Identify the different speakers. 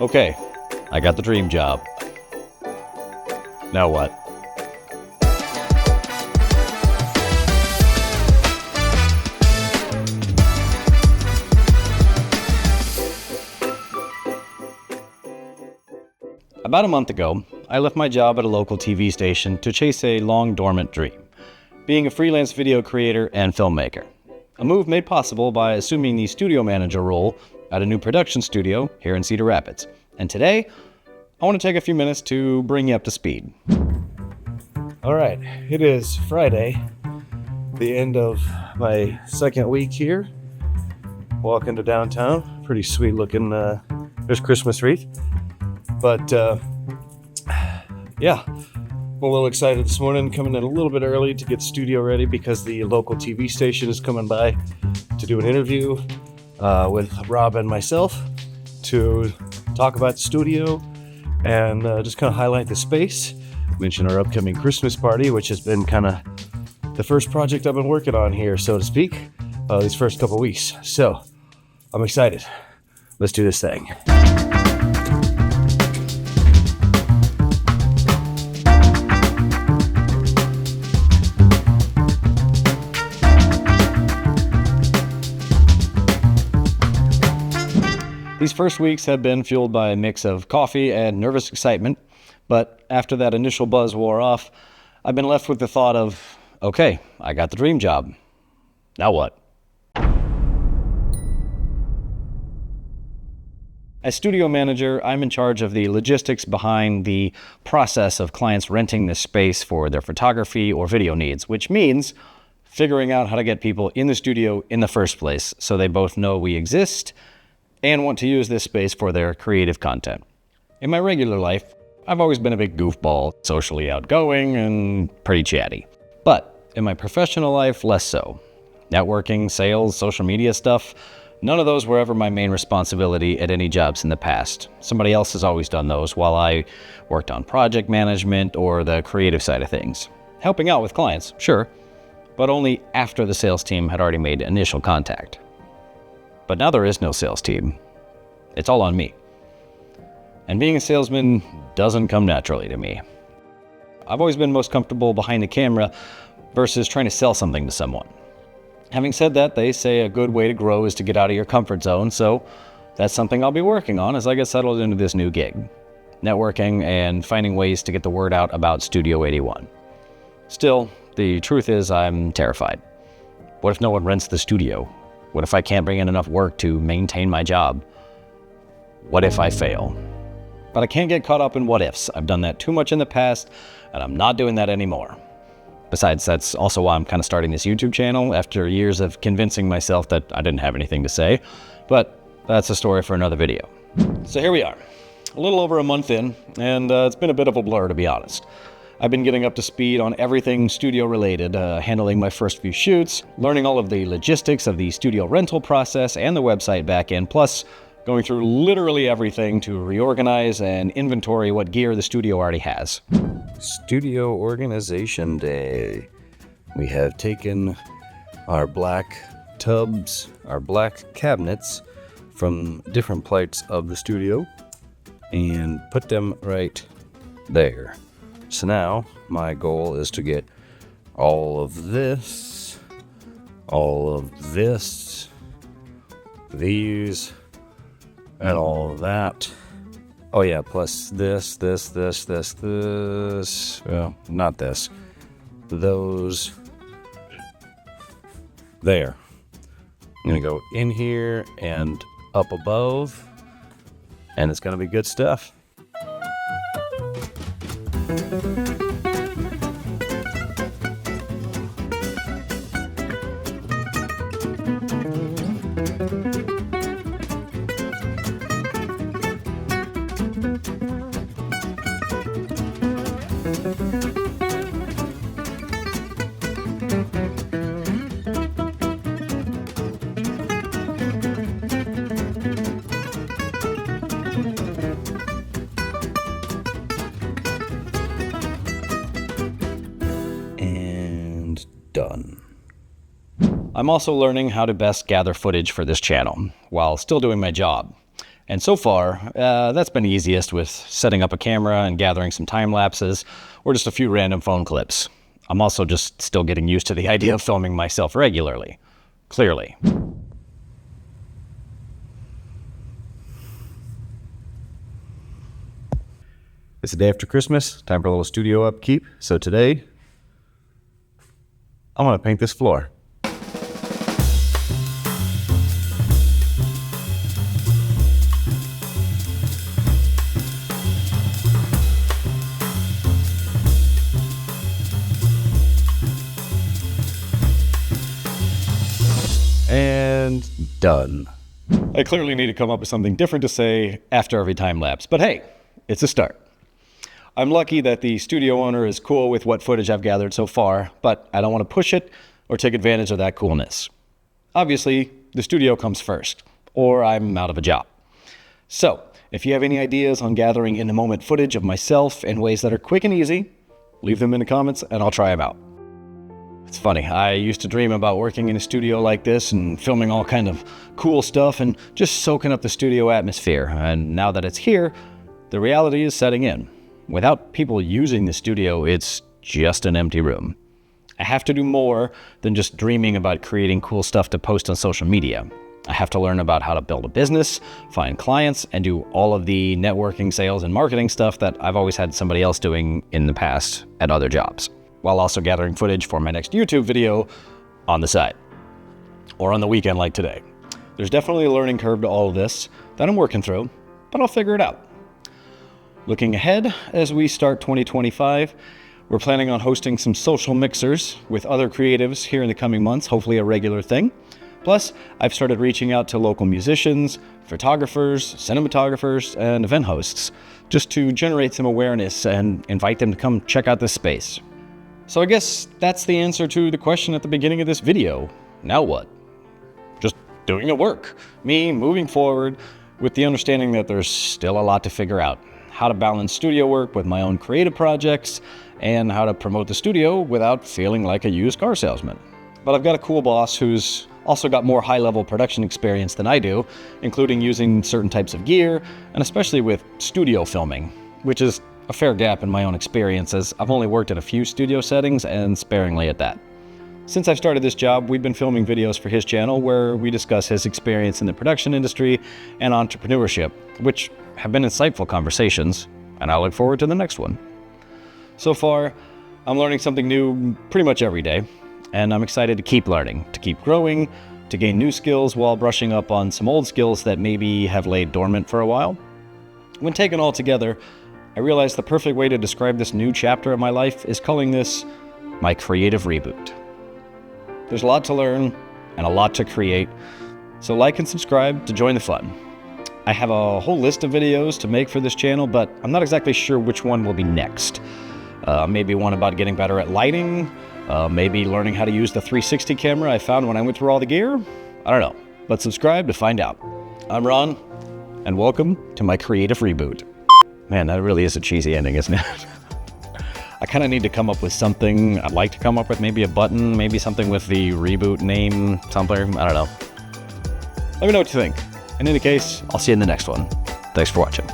Speaker 1: Okay, I got the dream job. Now what? About a month ago, I left my job at a local TV station to chase a long dormant dream, being a freelance video creator and filmmaker. A move made possible by assuming the studio manager role at a new production studio here in Cedar Rapids. And today, I want to take a few minutes to bring you up to speed.
Speaker 2: All right, it is Friday, the end of my second week here. Walking to downtown, pretty sweet looking, there's Christmas wreath. But yeah, I'm a little excited this morning, coming in a little bit early to get the studio ready because the local TV station is coming by to do an interview with Rob and myself to talk about the studio and just kind of highlight the space, mention our upcoming Christmas party, which has been kind of the first project I've been working on here, so to speak, these first couple weeks. So I'm excited. Let's do this thing.
Speaker 1: These first weeks have been fueled by a mix of coffee and nervous excitement, but after that initial buzz wore off, I've been left with the thought of, okay, I got the dream job. Now what? As studio manager, I'm in charge of the logistics behind the process of clients renting this space for their photography or video needs, which means figuring out how to get people in the studio in the first place so they both know we exist and want to use this space for their creative content. In my regular life, I've always been a big goofball, socially outgoing and pretty chatty. But in my professional life, less so. Networking, sales, social media stuff, none of those were ever my main responsibility at any jobs in the past. Somebody else has always done those while I worked on project management or the creative side of things. Helping out with clients, sure, but only after the sales team had already made initial contact. But now there is no sales team. It's all on me. And being a salesman doesn't come naturally to me. I've always been most comfortable behind the camera versus trying to sell something to someone. Having said that, they say a good way to grow is to get out of your comfort zone, so that's something I'll be working on as I get settled into this new gig. Networking and finding ways to get the word out about Studio 81. Still, the truth is I'm terrified. What if no one rents the studio? What if I can't bring in enough work to maintain my job? What if I fail? But I can't get caught up in what ifs. I've done that too much in the past, and I'm not doing that anymore. Besides, that's also why I'm kind of starting this YouTube channel after years of convincing myself that I didn't have anything to say. But that's a story for another video. So here we are, a little over a month in, and it's been a bit of a blur, to be honest. I've been getting up to speed on everything studio related, handling my first few shoots, learning all of the logistics of the studio rental process and the website backend, plus going through literally everything to reorganize and inventory what gear the studio already has.
Speaker 2: Studio Organization Day. We have taken our black tubs, our black cabinets from different parts of the studio and put them right there. So now my goal is to get all of this, these, and all of that. Oh yeah, plus this. Well, not this. Those. There. I'm gonna go in here and up above, and it's gonna be good stuff. Done. I'm also learning how to best gather footage for this channel while still doing my job.
Speaker 1: And so far, that's been easiest with setting up a camera and gathering some time lapses, or just a few random phone clips. I'm also just still getting used to the idea of filming myself regularly. Clearly.
Speaker 2: It's the day after Christmas, time for a little studio upkeep. So today, I'm gonna paint this floor. And done.
Speaker 1: I clearly need to come up with something different to say after every time lapse, but hey, it's a start. I'm lucky that the studio owner is cool with what footage I've gathered so far, but I don't want to push it or take advantage of that coolness. Obviously, the studio comes first, or I'm out of a job. So, if you have any ideas on gathering in-the-moment footage of myself in ways that are quick and easy, leave them in the comments and I'll try them out. It's funny, I used to dream about working in a studio like this and filming all kind of cool stuff and just soaking up the studio atmosphere. And now that it's here, the reality is setting in. Without people using the studio, it's just an empty room. I have to do more than just dreaming about creating cool stuff to post on social media. I have to learn about how to build a business, find clients, and do all of the networking, sales, and marketing stuff that I've always had somebody else doing in the past at other jobs, while also gathering footage for my next YouTube video on the side, or on the weekend like today. There's definitely a learning curve to all of this that I'm working through, but I'll figure it out. Looking ahead, as we start 2025, we're planning on hosting some social mixers with other creatives here in the coming months, hopefully a regular thing. Plus, I've started reaching out to local musicians, photographers, cinematographers, and event hosts, just to generate some awareness and invite them to come check out this space. So I guess that's the answer to the question at the beginning of this video. Now what? Just doing the work. Me moving forward with the understanding that there's still a lot to figure out. How to balance studio work with my own creative projects, and how to promote the studio without feeling like a used car salesman. But I've got a cool boss who's also got more high-level production experience than I do, including using certain types of gear, and especially with studio filming, which is a fair gap in my own experience, as I've only worked at a few studio settings, and sparingly at that. Since I've started this job, we've been filming videos for his channel where we discuss his experience in the production industry and entrepreneurship, which have been insightful conversations, and I look forward to the next one. So far, I'm learning something new pretty much every day, and I'm excited to keep learning, to keep growing, to gain new skills while brushing up on some old skills that maybe have laid dormant for a while. When taken all together, I realized the perfect way to describe this new chapter of my life is calling this my creative reboot. There's a lot to learn and a lot to create, so like and subscribe to join the fun. I have a whole list of videos to make for this channel, but I'm not exactly sure which one will be next. Maybe one about getting better at lighting, maybe learning how to use the 360 camera I found when I went through all the gear. I don't know, but subscribe to find out. I'm Ron, and welcome to my creative reboot. Man, that really is a cheesy ending, isn't it? I kind of need to come up with something. I'd like to come up with maybe a button, maybe something with the reboot name, something, I don't know. Let me know what you think. In any case, I'll see you in the next one. Thanks for watching.